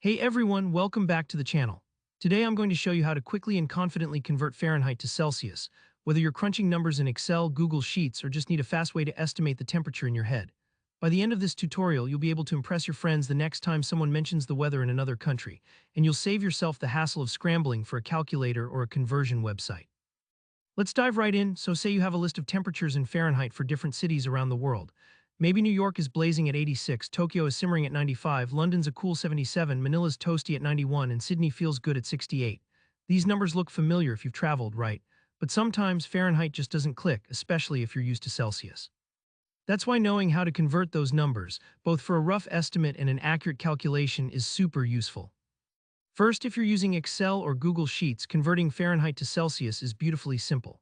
Hey everyone, welcome back to the channel. Today I'm going to show you how to quickly and confidently convert Fahrenheit to Celsius, whether you're crunching numbers in Excel, Google Sheets, or just need a fast way to estimate the temperature in your head. By the end of this tutorial, you'll be able to impress your friends the next time someone mentions the weather in another country, and you'll save yourself the hassle of scrambling for a calculator or a conversion website. Let's dive right in. So say you have a list of temperatures in Fahrenheit for different cities around the world. Maybe New York is blazing at 86, Tokyo is simmering at 95, London's a cool 77, Manila's toasty at 91, and Sydney feels good at 68. These numbers look familiar if you've traveled, right? But sometimes Fahrenheit just doesn't click, especially if you're used to Celsius. That's why knowing how to convert those numbers, both for a rough estimate and an accurate calculation, is super useful. First, if you're using Excel or Google Sheets, converting Fahrenheit to Celsius is beautifully simple.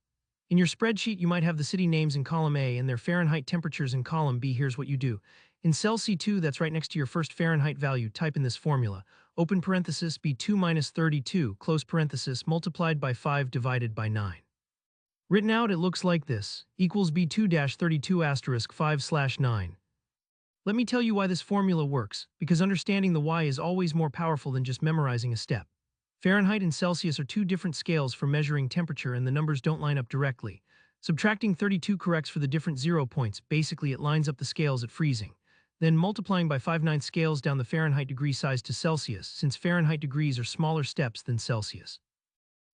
In your spreadsheet, you might have the city names in column A and their Fahrenheit temperatures in column B. Here's what you do. In cell C2, that's right next to your first Fahrenheit value, type in this formula. Open parenthesis, B2 minus 32, close parenthesis, multiplied by 5 divided by 9. Written out, it looks like this, equals B2-32 asterisk 5/9. Let me tell you why this formula works, because understanding the why is always more powerful than just memorizing a step. Fahrenheit and Celsius are two different scales for measuring temperature and the numbers don't line up directly. Subtracting 32 corrects for the different 0 points, basically it lines up the scales at freezing. Then multiplying by 5/9 scales down the Fahrenheit degree size to Celsius, since Fahrenheit degrees are smaller steps than Celsius.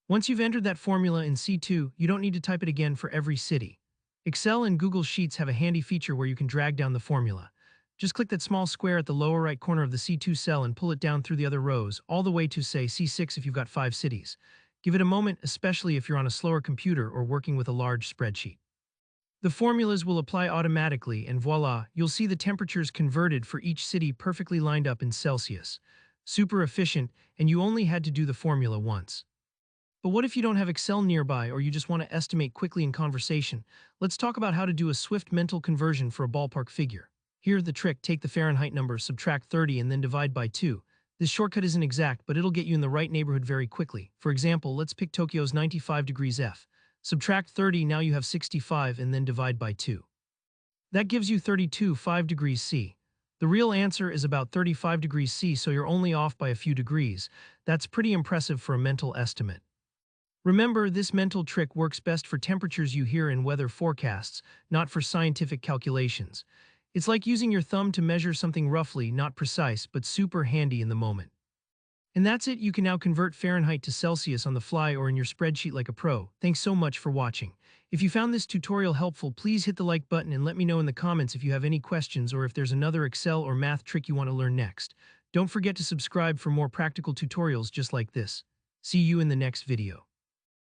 Once you've entered that formula in C2, you don't need to type it again for every city. Excel and Google Sheets have a handy feature where you can drag down the formula. Just click that small square at the lower right corner of the C2 cell and pull it down through the other rows, all the way to, say, C6 if you've got 5 cities. Give it a moment, especially if you're on a slower computer or working with a large spreadsheet. The formulas will apply automatically, and voila, you'll see the temperatures converted for each city perfectly lined up in Celsius. Super efficient, and you only had to do the formula once. But what if you don't have Excel nearby or you just want to estimate quickly in conversation? Let's talk about how to do a swift mental conversion for a ballpark figure. Here's the trick: take the Fahrenheit number, subtract 30, and then divide by 2. This shortcut isn't exact, but it'll get you in the right neighborhood very quickly. For example, let's pick Tokyo's 95 degrees F. Subtract 30, now you have 65, and then divide by 2. That gives you 32.5 degrees C. The real answer is about 35 degrees C, so you're only off by a few degrees. That's pretty impressive for a mental estimate. Remember, this mental trick works best for temperatures you hear in weather forecasts, not for scientific calculations. It's like using your thumb to measure something roughly, not precise, but super handy in the moment. And that's it, you can now convert Fahrenheit to Celsius on the fly or in your spreadsheet like a pro. Thanks so much for watching. If you found this tutorial helpful, please hit the like button and let me know in the comments if you have any questions or if there's another Excel or math trick you want to learn next. Don't forget to subscribe for more practical tutorials just like this. See you in the next video.